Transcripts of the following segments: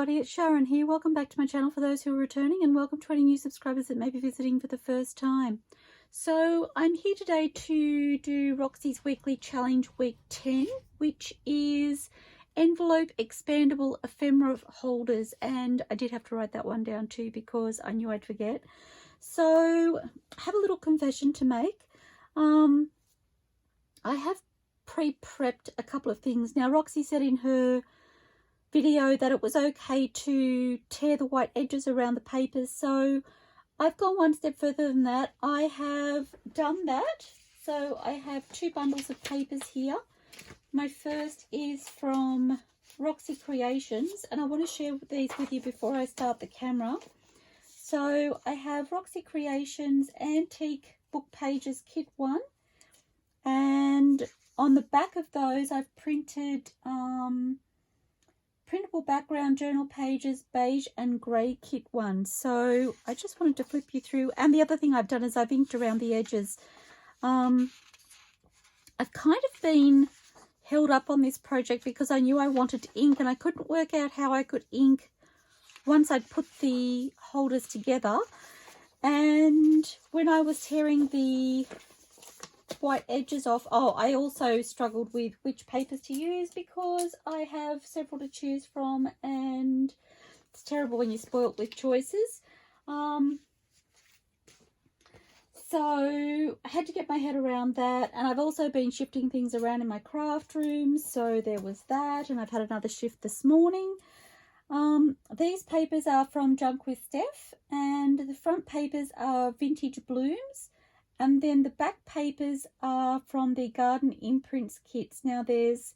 everybody, it's Sharon here. Welcome back to my channel for those who are returning, and welcome to any new subscribers that may be visiting for the first time. So I'm here today to do Roxy's weekly challenge week 10, which is envelope expandable ephemera holders, and I did have to write that one down too because I knew I'd forget. So I have a little confession to make. I have pre-prepped a couple of things. Now Roxy said in her video that it was okay to tear the white edges around the papers, so I've gone one step further than that. I have done that. So I have two bundles of papers here. My first is from Roxy Creations, and I want to share these with you before I start the camera. So I have Roxy Creations Antique Book Pages Kit 1, and on the back of those I've printed printable background journal pages, beige and grey kit 1. So I just wanted to flip you through. And the other thing I've done is I've inked around the edges. I've kind of been held up on this project because I knew I wanted to ink, and I couldn't work out how I could ink once I'd put the holders together. And when I was tearing the white edges off, I also struggled with which papers to use because I have several to choose from, and it's terrible when you're spoilt with choices. So I had to get my head around that, and I've also been shifting things around in my craft room, so there was that, and I've had another shift this morning. These papers are from Junk with Steph, and the front papers are Vintage Blooms. And then the back papers are from the Garden Imprints kits. Now there's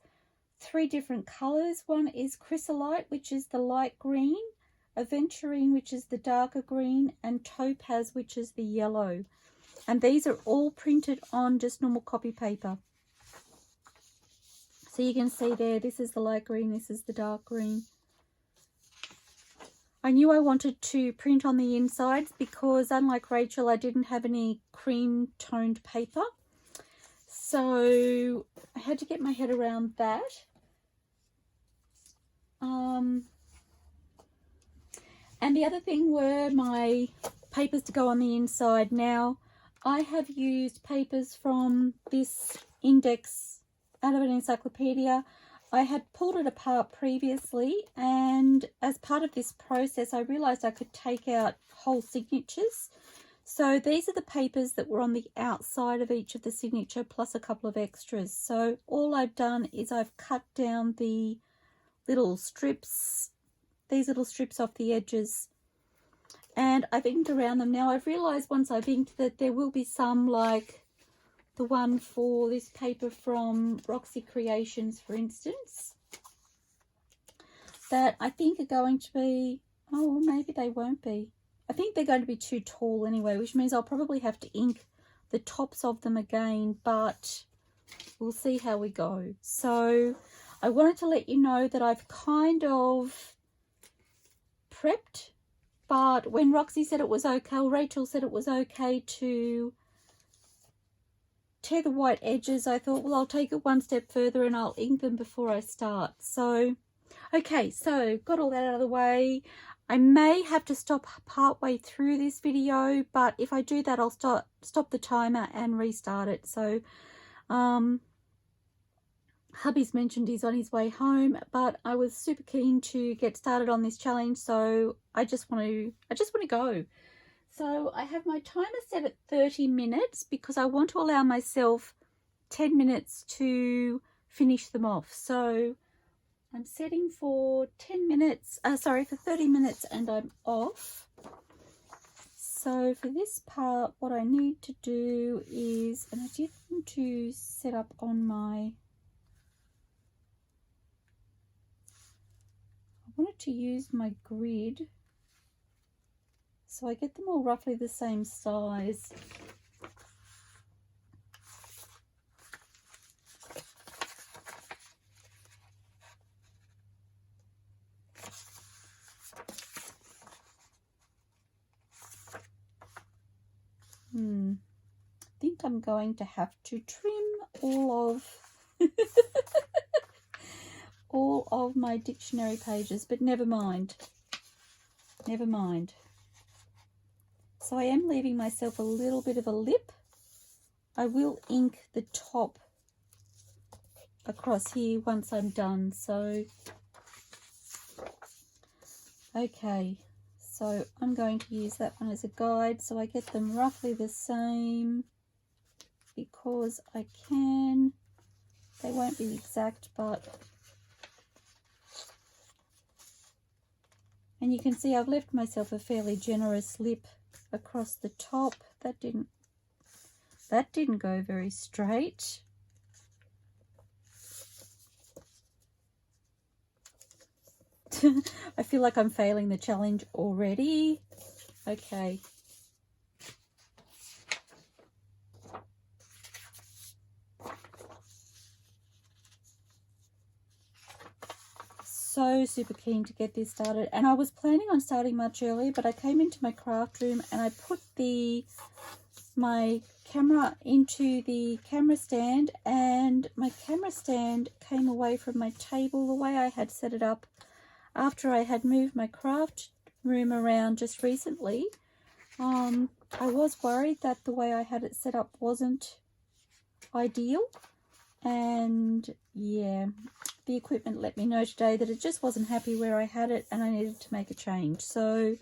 3 different colours. One is Chrysolite, which is the light green, Aventurine, which is the darker green, and Topaz, which is the yellow. And these are all printed on just normal copy paper. So you can see there, this is the light green, this is the dark green. I knew I wanted to print on the insides because, unlike Rachel, I didn't have any cream toned paper. So I had to get my head around that. And the other thing were my papers to go on the inside. Now, I have used papers from this index out of an encyclopedia. I had pulled it apart previously, and as part of this process I realized I could take out whole signatures. So these are the papers that were on the outside of each of the signature plus a couple of extras. So all I've done is I've cut down the little strips, these little strips off the edges, and I've inked around them. Now I've realized once I've inked that there will be some, like the one for this paper from Roxy Creations, for instance, that I think are going to be, oh, maybe they won't be. I think they're going to be too tall anyway, which means I'll probably have to ink the tops of them again, but we'll see how we go. So I wanted to let you know that I've kind of prepped, but when Roxy said it was okay, or Rachel said it was okay to tear the white edges, I thought, well, I'll take it one step further and I'll ink them before I start. So okay, so got all that out of the way. I may have to stop partway through this video, but if I do that I'll stop the timer and restart it. So hubby's mentioned he's on his way home, but I was super keen to get started on this challenge, so I just want to go. So I have my timer set at 30 minutes because I want to allow myself 10 minutes to finish them off. So I'm setting for 30 minutes and I'm off. So for this part, what I need to do is, and I did want to set up on my, I wanted to use my grid so I get them all roughly the same size. I think I'm going to have to trim all of all of my dictionary pages, but never mind. Never mind. So I am leaving myself a little bit of a lip. I will ink the top across here once I'm done. So, okay. So I'm going to use that one as a guide so I get them roughly the same because I can. They won't be exact, but... And you can see I've left myself a fairly generous lip across the top. That didn't go very straight. I feel like I'm failing the challenge already. Okay. So super keen to get this started, and I was planning on starting much earlier, but I came into my craft room and I put my camera into the camera stand, and my camera stand came away from my table the way I had set it up after I had moved my craft room around just recently. I was worried that the way I had it set up wasn't ideal, and yeah, the equipment let me know today that it just wasn't happy where I had it and I needed to make a change. So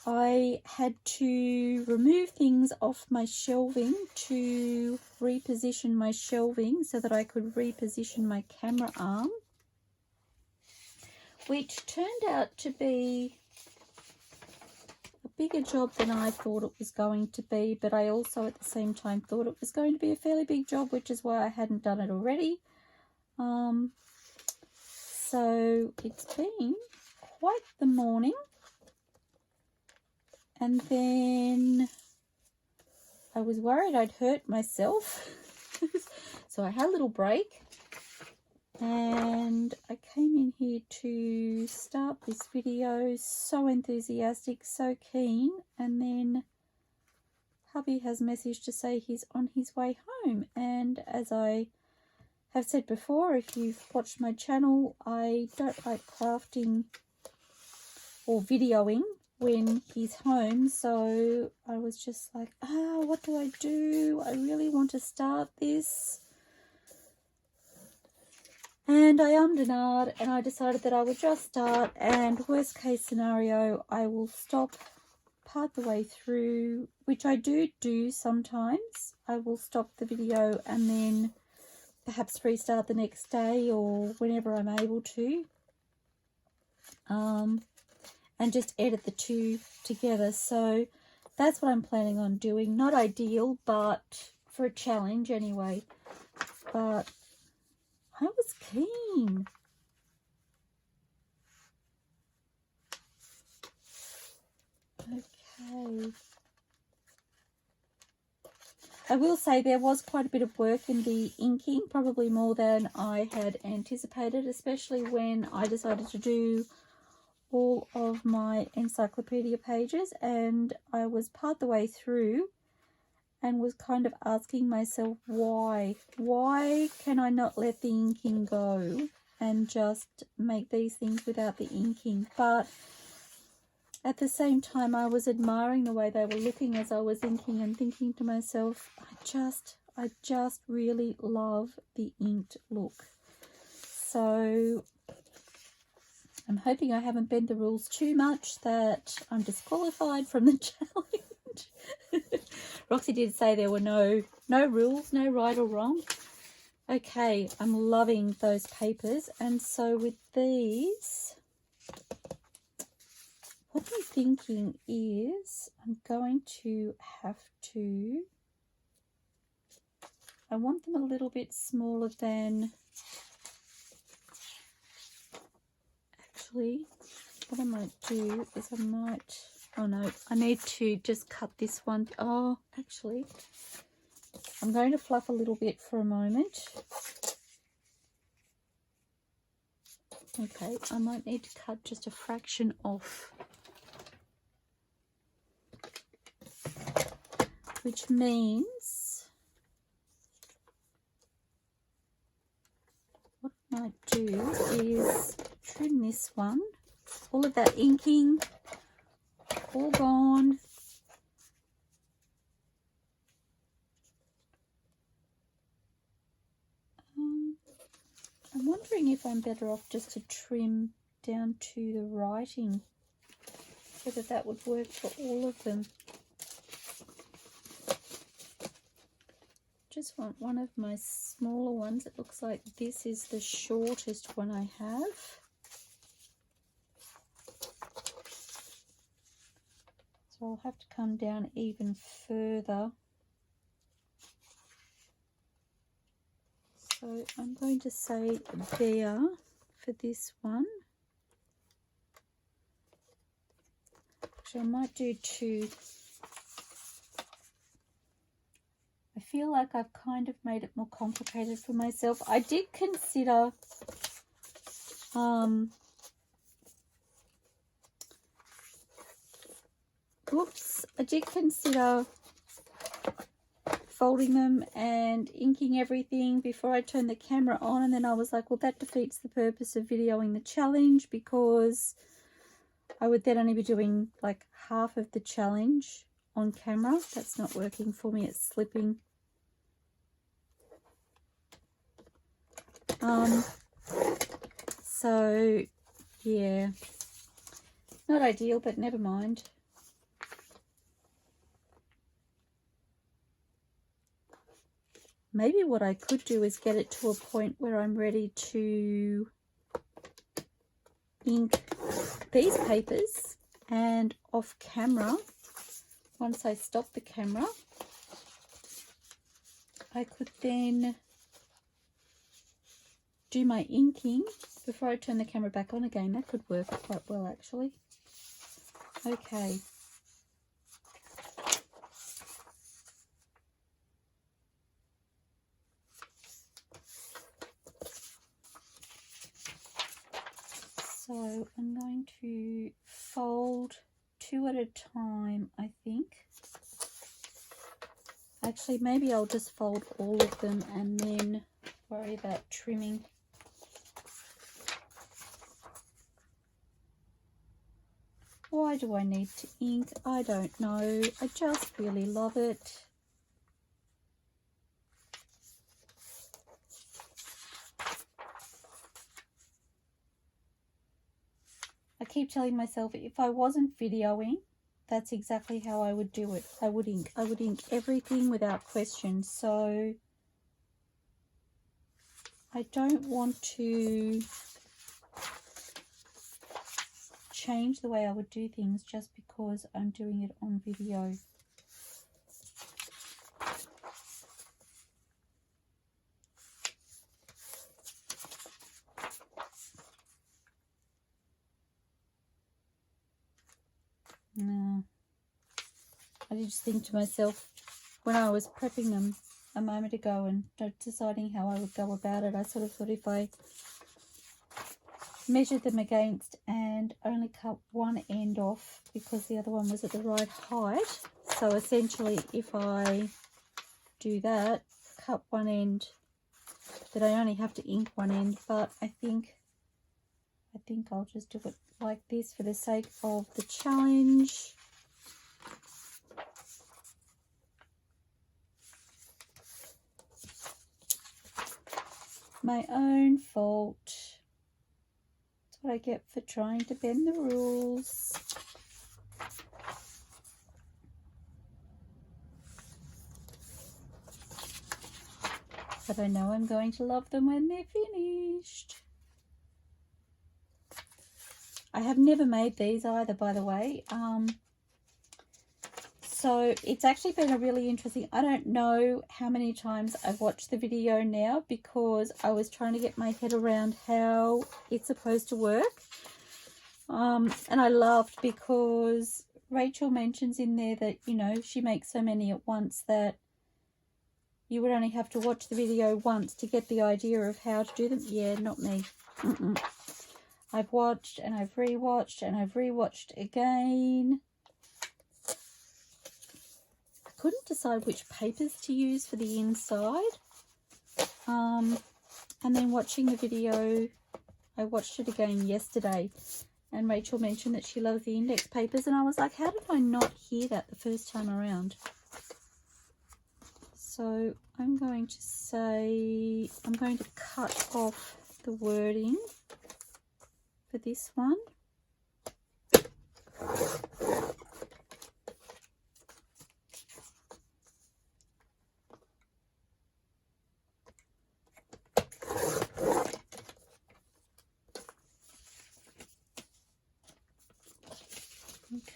I had to remove things off my shelving to reposition my shelving so that I could reposition my camera arm, which turned out to be a bigger job than I thought it was going to be, but I also at the same time thought it was going to be a fairly big job, which is why I hadn't done it already. So it's been quite the morning, and then I was worried I'd hurt myself. So I had a little break and I came in here to start this video, so enthusiastic, so keen, and then hubby has messaged to say he's on his way home. And as I have said before, if you've watched my channel, I don't like crafting or videoing when he's home, so I was just like, what do I do? I really want to start this. And I ummed and ahed, and I decided that I would just start, and worst case scenario, I will stop part the way through, which I do sometimes. I will stop the video and then perhaps restart the next day or whenever I'm able to, and just edit the two together. So that's what I'm planning on doing. Not ideal, but for a challenge anyway. But I was keen. Okay. I will say there was quite a bit of work in the inking, probably more than I had anticipated, especially when I decided to do all of my encyclopedia pages, and I was part the way through and was kind of asking myself why can I not let the inking go and just make these things without the inking. But at the same time, I was admiring the way they were looking as I was inking and thinking to myself, I just really love the inked look. So I'm hoping I haven't bent the rules too much that I'm disqualified from the challenge. Roxy did say there were no rules, no right or wrong. Okay, I'm loving those papers, and so with these, what I'm thinking is I'm going to have to, I want them a little bit smaller than, actually, what I might do is I might, oh no, I need to just cut this one. Oh, actually, I'm going to fluff a little bit for a moment. Okay, I might need to cut just a fraction off, which means what might do is trim this one. All of that inking, all gone. I'm wondering if I'm better off just to trim down to the writing, whether that would work for all of them. Just want one of my smaller ones. It looks like this is the shortest one I have. So I'll have to come down even further. So I'm going to say there for this one. Actually, I might do two. I feel like I've kind of made it more complicated for myself. I did consider folding them and inking everything before I turned the camera on, and then I was like, well, that defeats the purpose of videoing the challenge, because I would then only be doing like half of the challenge on camera. That's not working for me, it's slipping. So yeah, not ideal, but never mind. Maybe what I could do is get it to a point where I'm ready to ink these papers, and off camera, once I stop the camera, I could then do my inking before I turn the camera back on again. That could work quite well, actually. Okay. So I'm going to fold two at a time, I think. Actually, maybe I'll just fold all of them and then worry about trimming. Why do I need to ink? I don't know. I just really love it. I keep telling myself if I wasn't videoing, that's exactly how I would do it. I would ink. I would ink everything without question. So I don't want to change the way I would do things just because I'm doing it on video. No, I did just think to myself when I was prepping them a moment ago and deciding how I would go about it, I sort of thought if I measured them against and only cut one end off because the other one was at the right height. So essentially if I do that, cut one end, that I only have to ink one end, but I think I'll just do it like this for the sake of the challenge. My own fault. That's what I get for trying to bend the rules. But I know I'm going to love them when they're finished. I have never made these either, by the way. So it's actually been a really interesting, I don't know how many times I've watched the video now because I was trying to get my head around how it's supposed to work. And I laughed because Rachel mentions in there that, you know, she makes so many at once that you would only have to watch the video once to get the idea of how to do them. Yeah, not me. I've watched and I've rewatched and I've rewatched again. I couldn't decide which papers to use for the inside. And then watching the video, I watched it again yesterday, and Rachel mentioned that she loves the index papers, and I was like, how did I not hear that the first time around? So I'm going to say, I'm going to cut off the wording for this one.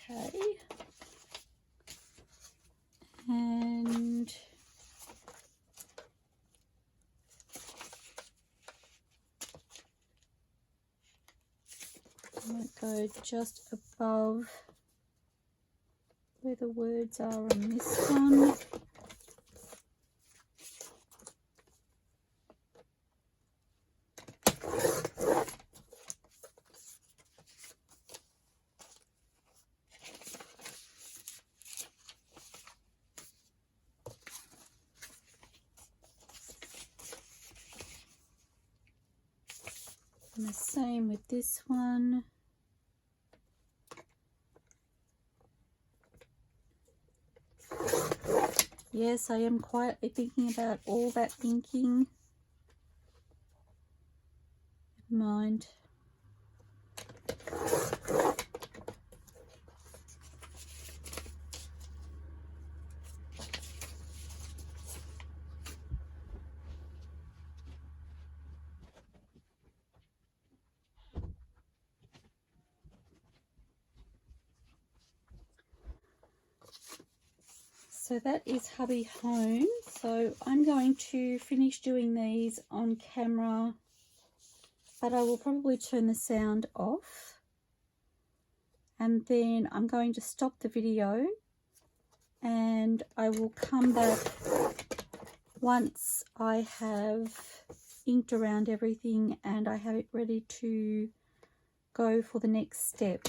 Okay. And I might go just above where the words are on this one. And the same with this one. Yes, I am quietly thinking about all that thinking. Never mind. So that is hubby home. So I'm going to finish doing these on camera, but I will probably turn the sound off. And then I'm going to stop the video, and I will come back once I have inked around everything and I have it ready to go for the next step.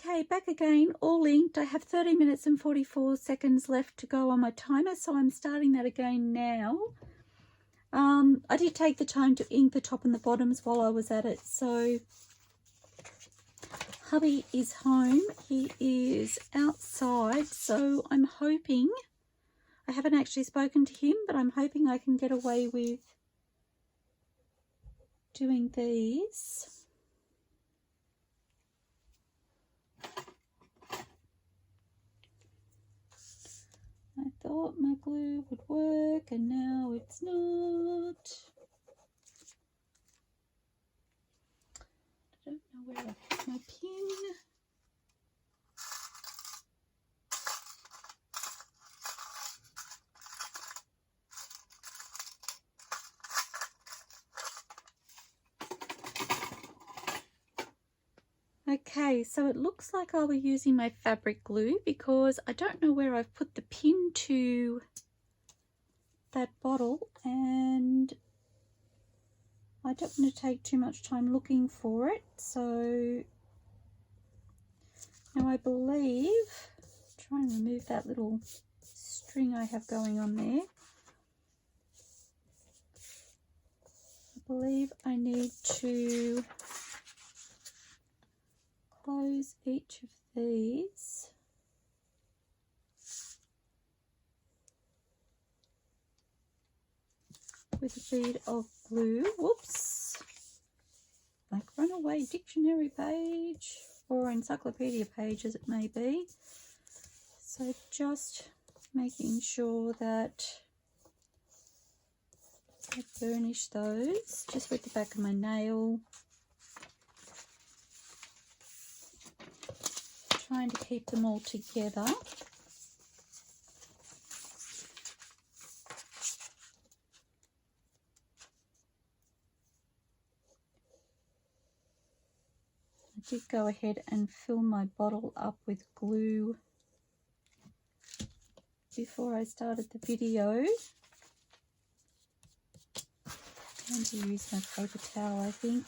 Okay, back again, all inked. I have 30 minutes and 44 seconds left to go on my timer, so I'm starting that again now. I did take the time to ink the top and the bottoms while I was at it. So hubby is home. He is outside, so I'm hoping, I haven't actually spoken to him, but I'm hoping I can get away with doing these. I thought my glue would work and now it's not. I don't know where I put my pin. Okay, so it looks like I'll be using my fabric glue because I don't know where I've put the pin to that bottle, and I don't want to take too much time looking for it. So now I believe, try and remove that little string I have going on there. I believe I need to close each of these with a bead of glue. Whoops, like runaway dictionary page or encyclopedia page as it may be. So just making sure that I burnish those just with the back of my nail. Trying to keep them all together. I did go ahead and fill my bottle up with glue before I started the video. I'm going to use my paper towel, I think.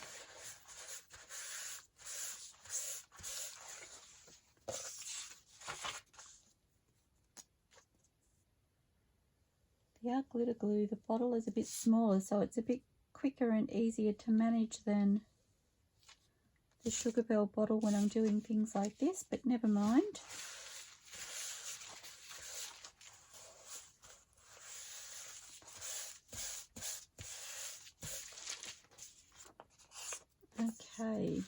The art glitter glue, the bottle is a bit smaller, so it's a bit quicker and easier to manage than the Sugar Bell bottle when I'm doing things like this, but never mind. Okay.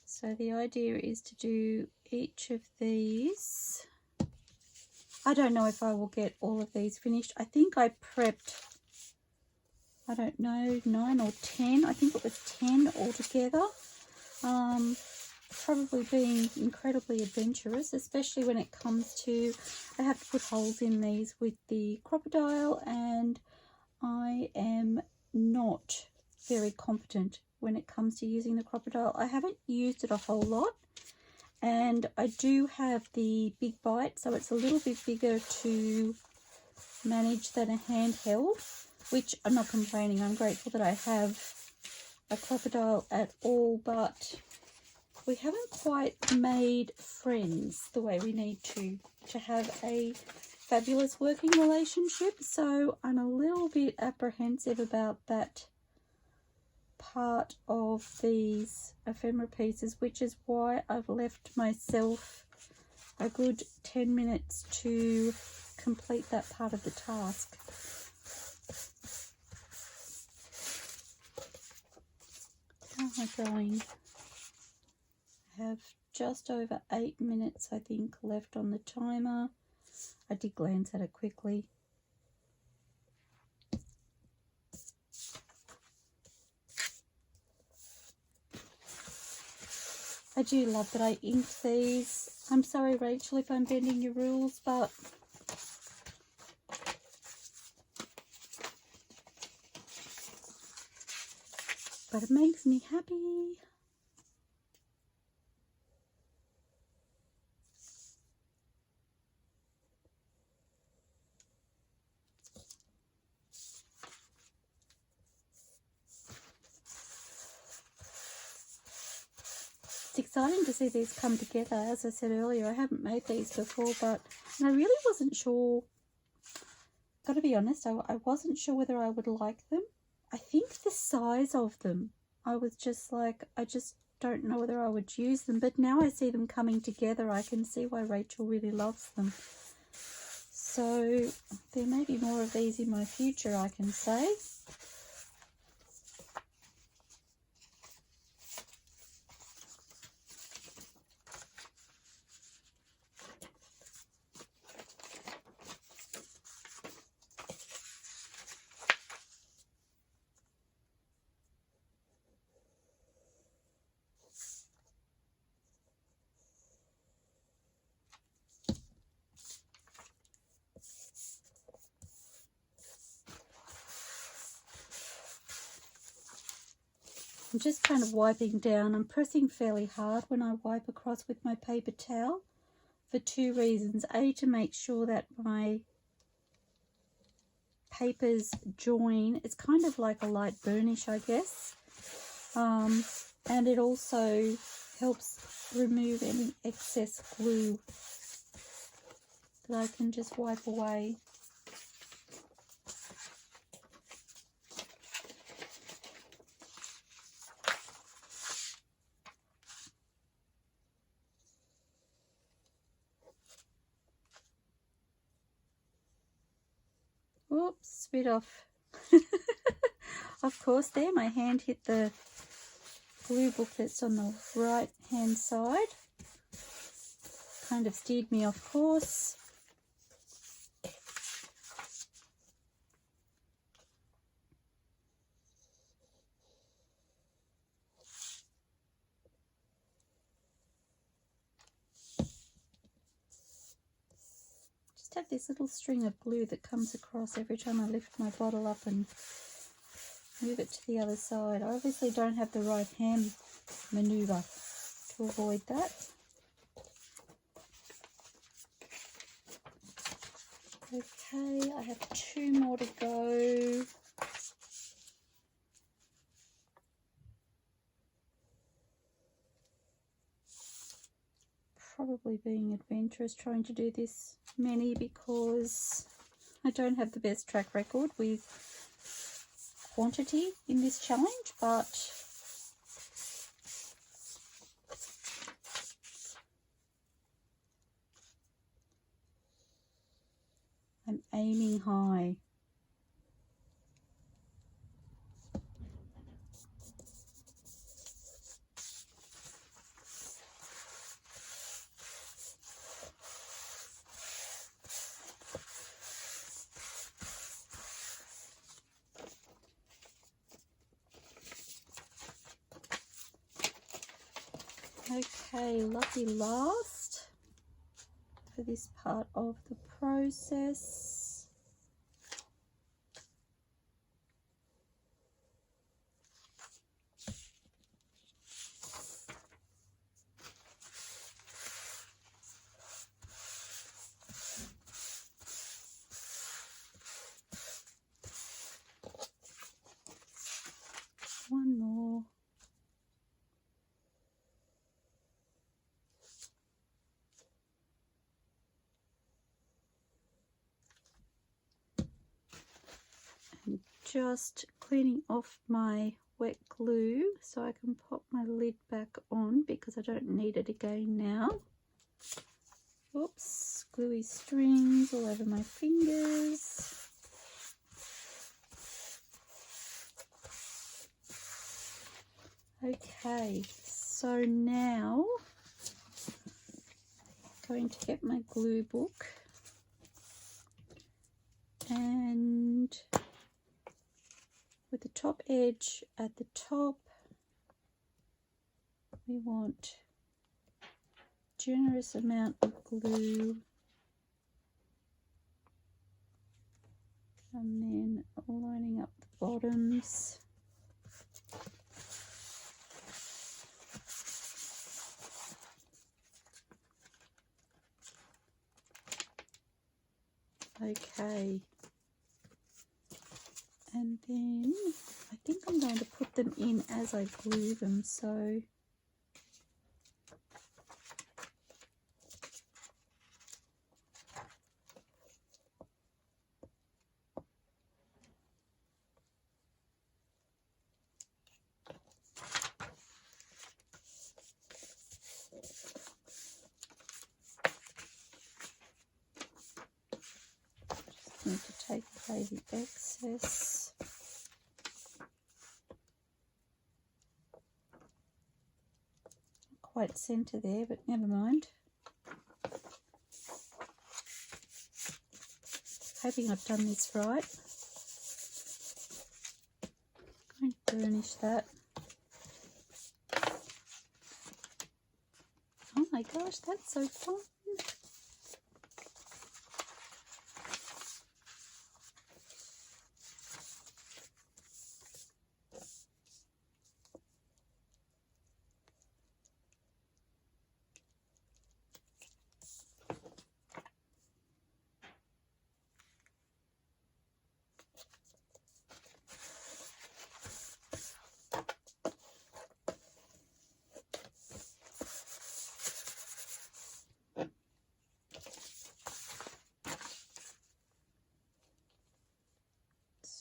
So the idea is to do each of these. I don't know if I will get all of these finished. I think I prepped, I don't know, 9 or 10. I think it was 10 altogether. Probably being incredibly adventurous, especially when it comes to, I have to put holes in these with the crocodile, and I am not very competent when it comes to using the crocodile. I haven't used it a whole lot, and I do have the big bite, so it's a little bit bigger to manage than a handheld, which I'm not complaining. I'm grateful that I have a crocodile at all, but we haven't quite made friends the way we need to have a fabulous working relationship. So I'm a little bit apprehensive about that part of these ephemera pieces, which is why I've left myself a good 10 minutes to complete that part of the task. How am I going? I have just over 8 minutes, I think, left on the timer. I did glance at it quickly. I do love that I inked these. I'm sorry, Rachel, if I'm bending your rules, but it makes me happy. exciting to see these come together. As I said earlier, I haven't made these before, and I really wasn't sure. Got to be honest, I wasn't sure whether I would like them. I think the size of them, I was just like, I just don't know whether I would use them. But now I see them coming together, I can see why Rachel really loves them. So there may be more of these in my future, I can say. I'm just kind of wiping down. I'm pressing fairly hard when I wipe across with my paper towel for two reasons. A, to make sure that my papers join. It's kind of like a light burnish, I guess. And it also helps remove any excess glue that I can just wipe away. Oops, bit off. Of course, there my hand hit the glue book that's on the right hand side. Kind of steered me off course. Have this little string of glue that comes across every time I lift my bottle up and move it to the other side. I obviously don't have the right hand maneuver to avoid that. Okay, I have two more to go. Probably being adventurous trying to do this many because I don't have the best track record with quantity in this challenge, but I'm aiming high. Okay, lucky last for this part of the process. One more. And just cleaning off my wet glue so I can pop my lid back on because I don't need it again now. Oops, gluey strings all over my fingers. Okay, so now I'm going to get my glue book and with the top edge at the top, we want a generous amount of glue, and then lining up the bottoms. Okay, and then I think I'm going to put them in as I glue them, so need to take away the excess. Not quite centre there, but never mind. Hoping I've done this right. I'm going to burnish that. Oh my gosh, that's so fun.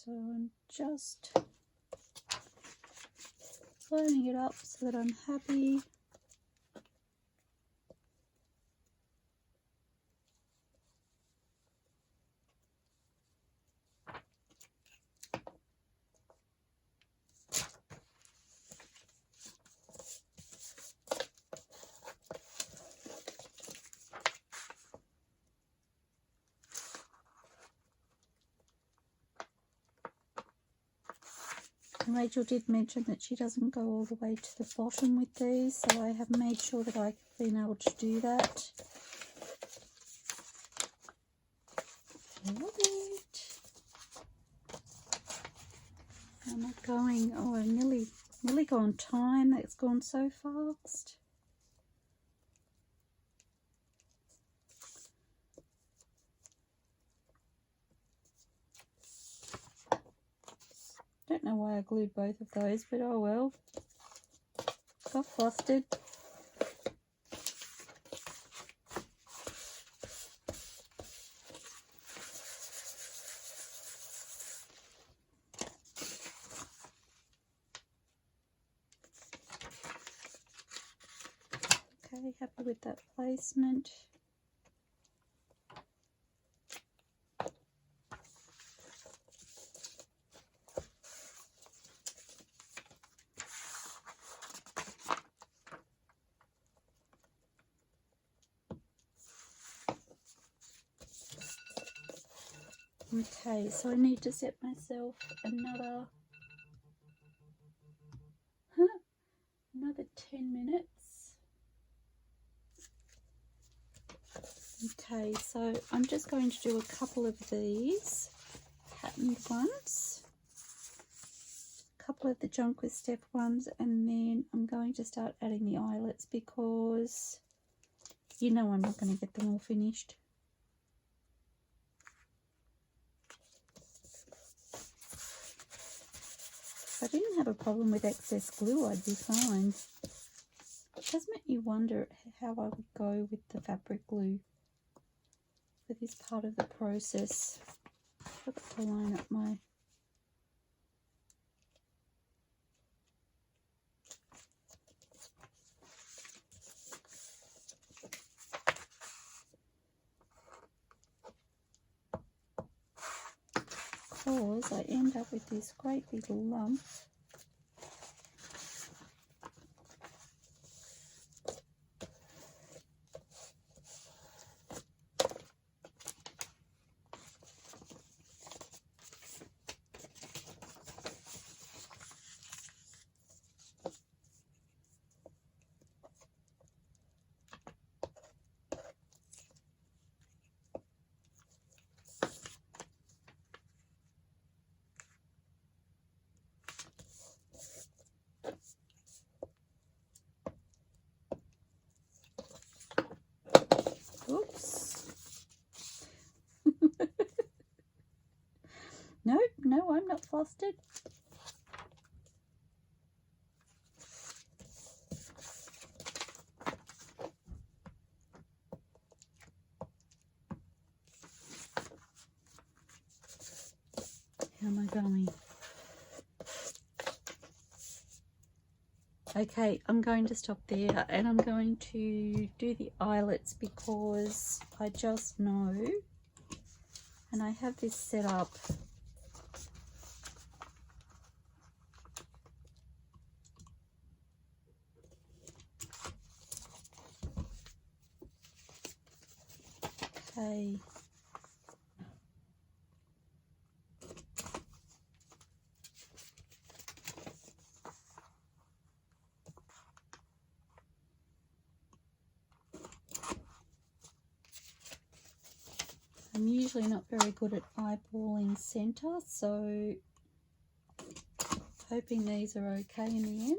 So I'm just lining it up so that I'm happy. And Rachel did mention that she doesn't go all the way to the bottom with these, so I have made sure that I've been able to do that. Love it. How am I going? Oh, I've nearly gone time. That's gone so fast. Don't know why I glued both of those, but oh well. Got flustered. Okay, happy with that placement. Okay, so I need to set myself another 10 minutes. Okay, so I'm just going to do a couple of these patterned ones, a couple of the junk with step ones, and then I'm going to start adding the eyelets because you know I'm not going to get them all finished. If I didn't have a problem with excess glue, I'd be fine. It does make me wonder how I would go with the fabric glue for this part of the process. I forgot to line up my... because I end up with this great big lump. Oops. No, I'm not flustered. How am I going? Okay, I'm going to stop there and I'm going to do the eyelets because I just know And I have this set up okay. I'm usually not very good at eyeballing center, so hoping these are okay in the end.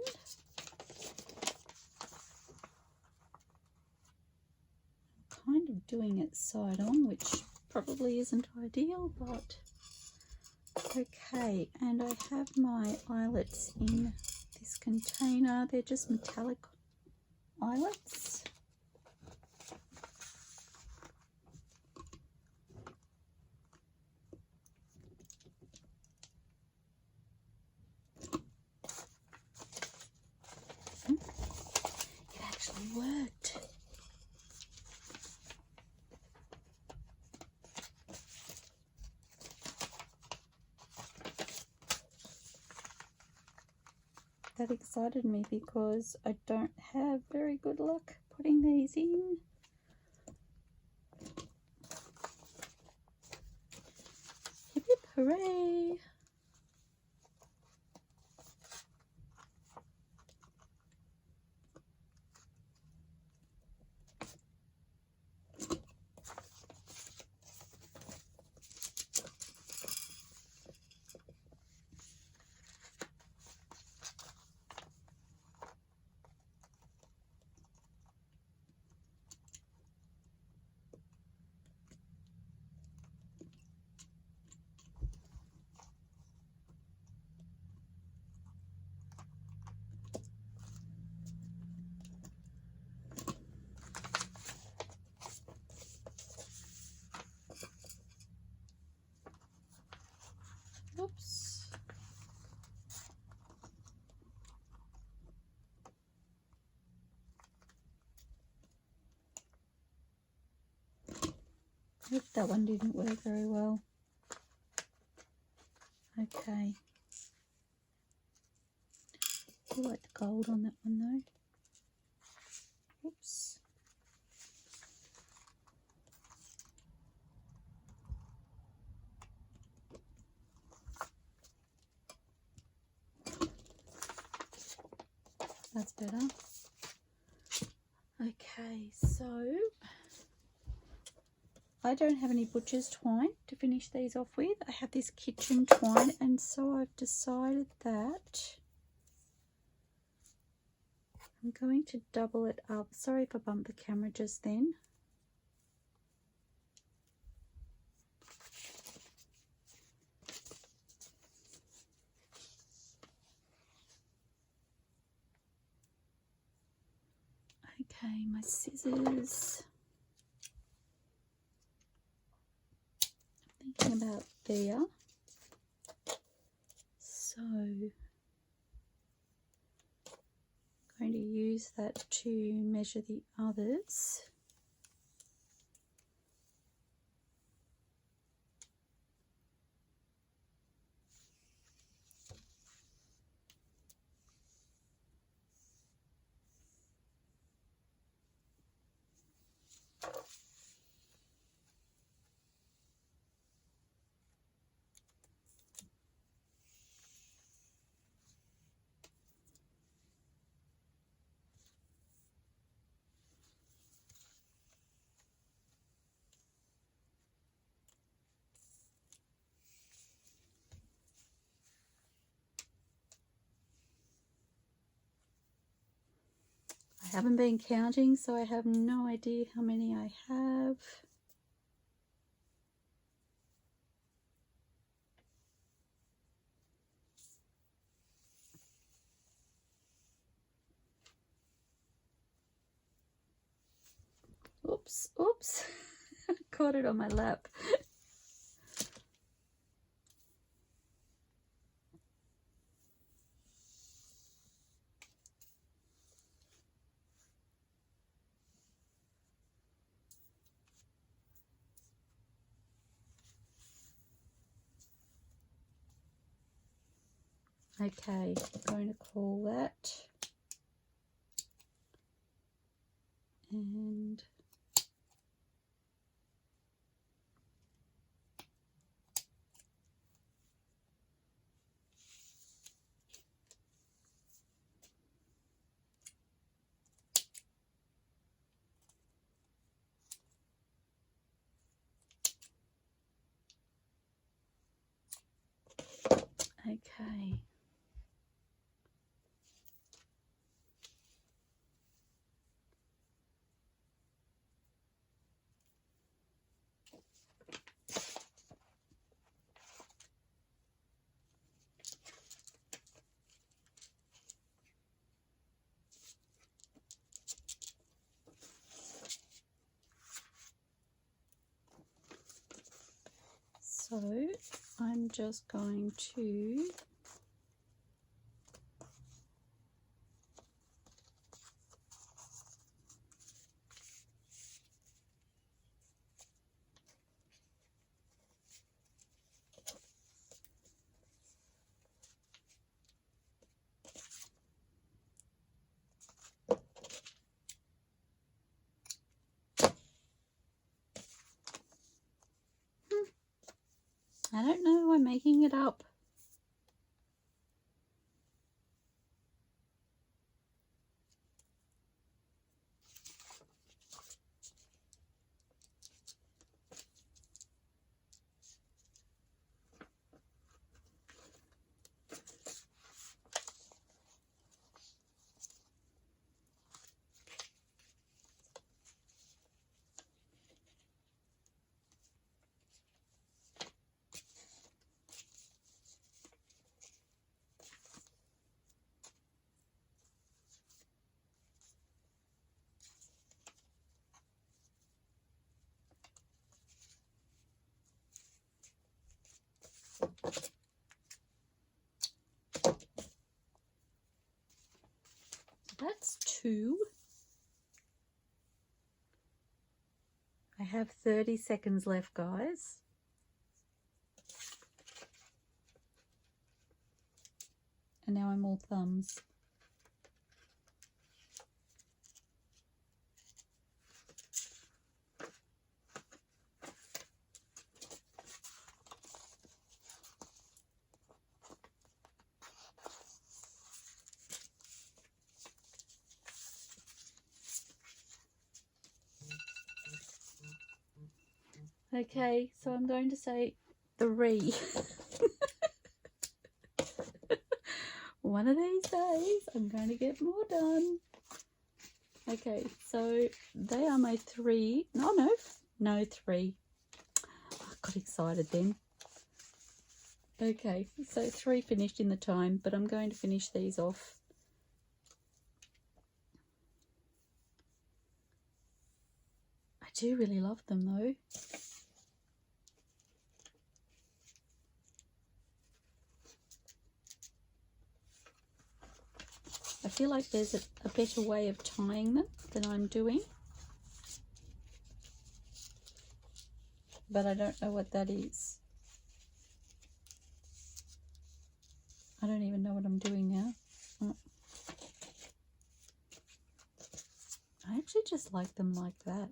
I'm kind of doing it side on, which probably isn't ideal, but okay. And I have my eyelets in this container. They're just metallic eyelets. It actually worked. That excited me because I don't have very good luck putting these in. Hip hip hooray! Oops. Oops, that one didn't work very well. Okay. I like the gold on that one though. Oops. That's better. Okay, so I don't have any butcher's twine to finish these off with. I have this kitchen twine, and so I've decided that I'm going to double it up. Sorry if I bumped the camera just then. Okay, my scissors. I'm thinking about there. So I'm going to use that to measure the others. I haven't been counting, so I have no idea how many I have. Oops, oops. Caught it on my lap. Okay, I'm going to call that. And okay. So I'm just going to I don't know, I'm making it up. That's 2. I have 30 seconds left, guys. And now I'm all thumbs. Okay, so I'm going to say 3. One of these days I'm going to get more done. Okay, so they are my 3. No, 3. I got excited then. Okay, so 3 finished in the time, but I'm going to finish these off. I do really love them though. I feel like there's a better way of tying them than I'm doing, but I don't know what that is. I don't even know what I'm doing now. Oh. I actually just like them like that.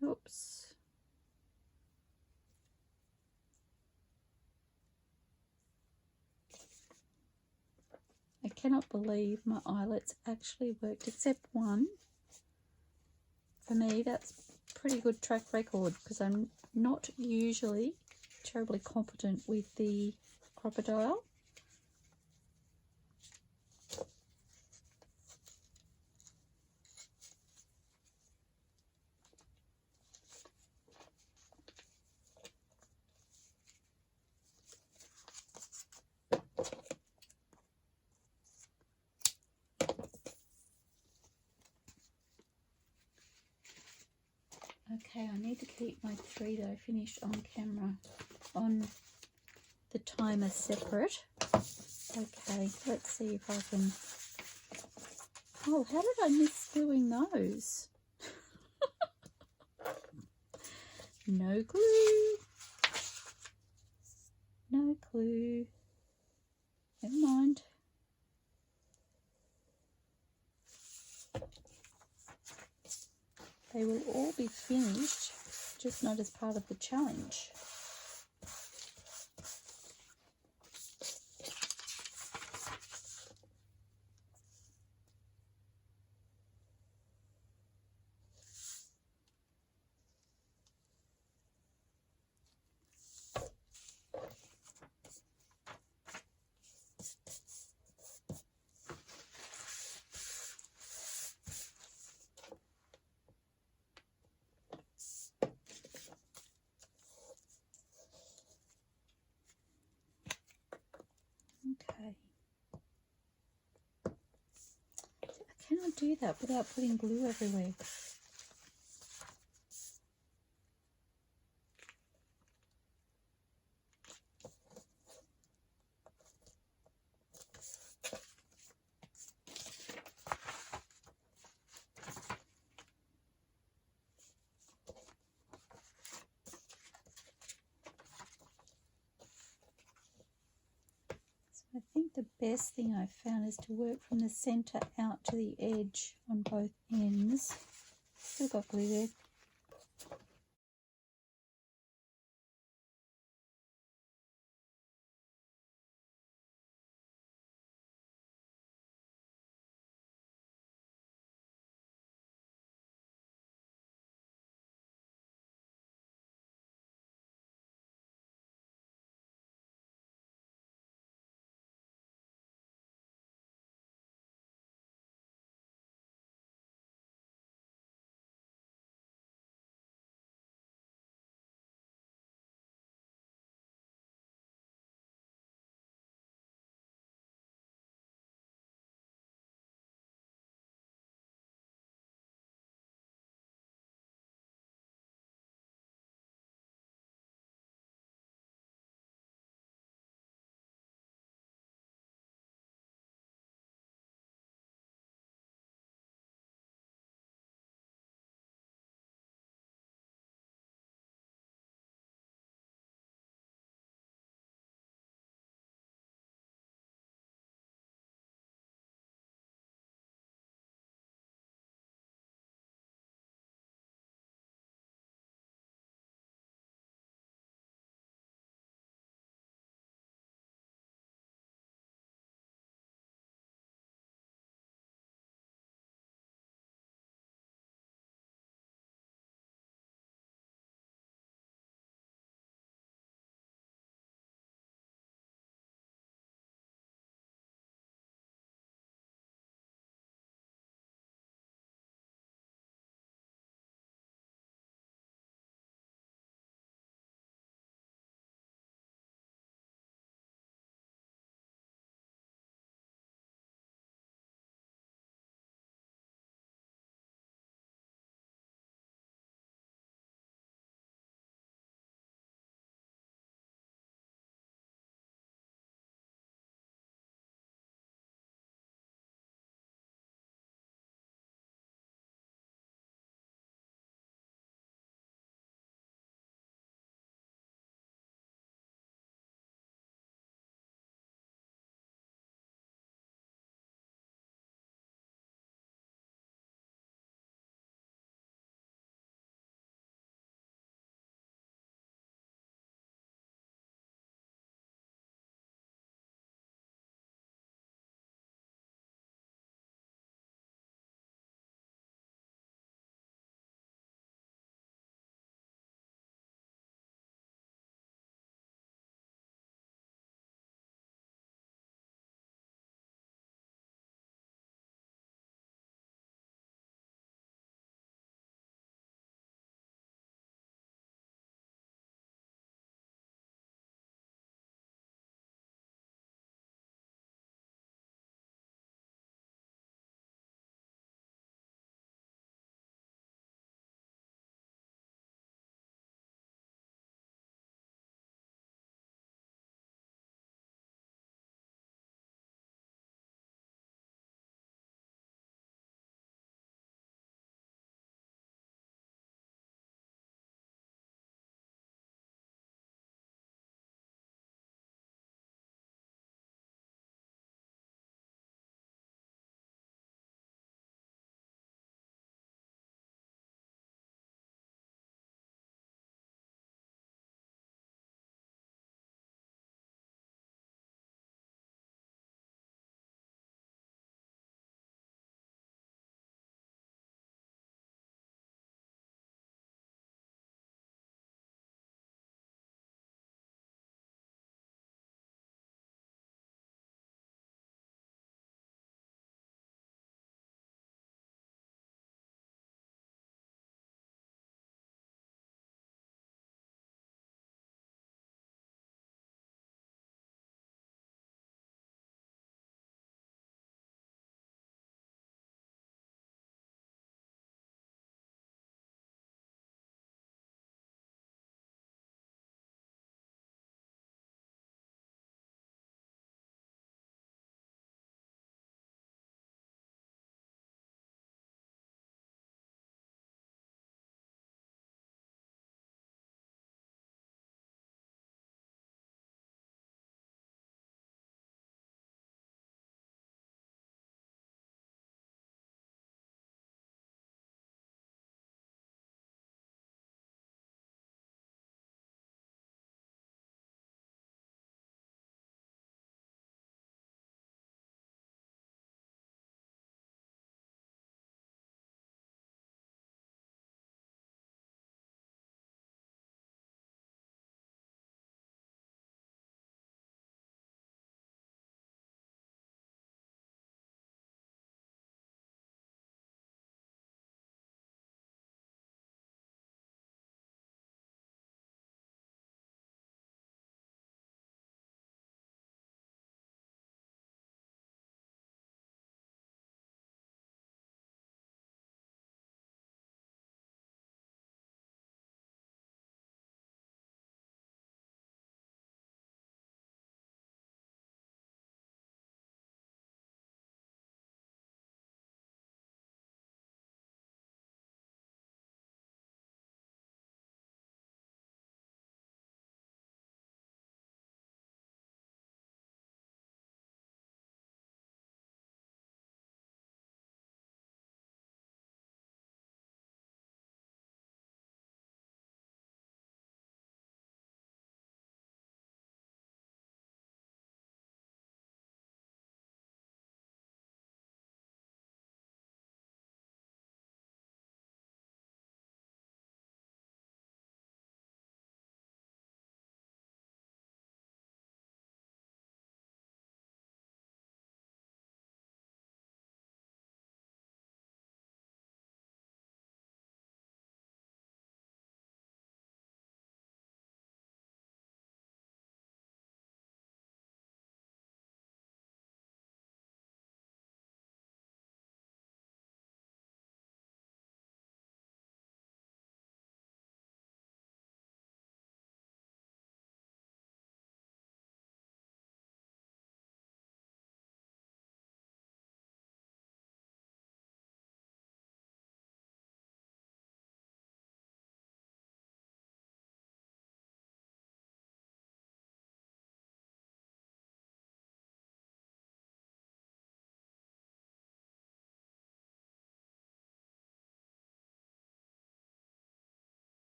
Oops. I cannot believe my eyelets actually worked, except one. For me, that's pretty good track record because I'm not usually terribly confident with the crocodile. Okay, I need to keep my 3 that I finished on camera on the timer separate. Okay, let's see if I can... Oh, how did I miss gluing those? No clue. No clue. Never mind. They will all be finished, just not as part of the challenge. Okay. I cannot do that without putting glue everywhere. I think the best thing I've found is to work from the center out to the edge on both ends. Still got glue there.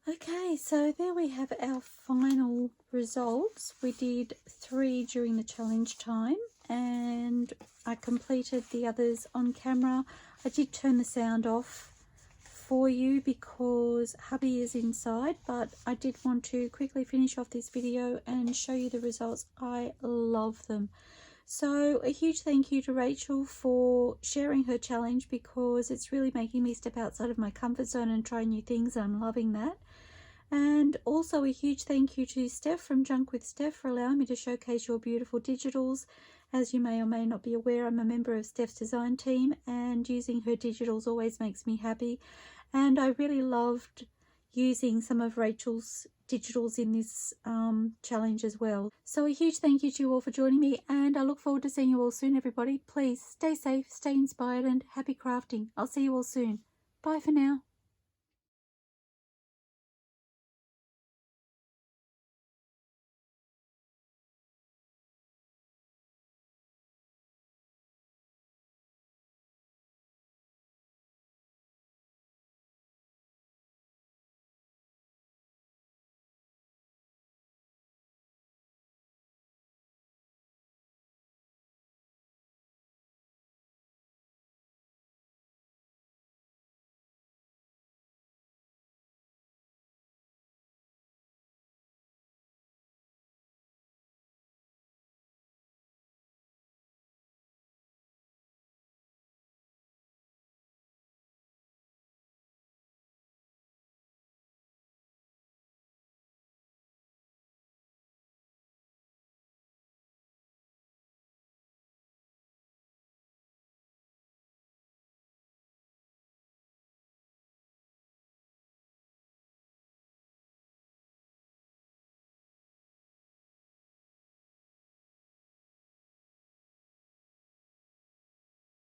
Okay, so there we have our final results. We did 3 during the challenge time and I completed the others on camera. I did turn the sound off for you because hubby is inside, but I did want to quickly finish off this video and show you the results. I love them. So a huge thank you to Rachel for sharing her challenge because it's really making me step outside of my comfort zone and try new things. I'm loving that. And also a huge thank you to Steph from Junk with Steph for allowing me to showcase your beautiful digitals. As you may or may not be aware, I'm a member of Steph's design team and using her digitals always makes me happy. And I really loved using some of Rachel's digitals in this challenge as well. So a huge thank you to you all for joining me and I look forward to seeing you all soon, everybody. Please stay safe, stay inspired and happy crafting. I'll see you all soon. Bye for now.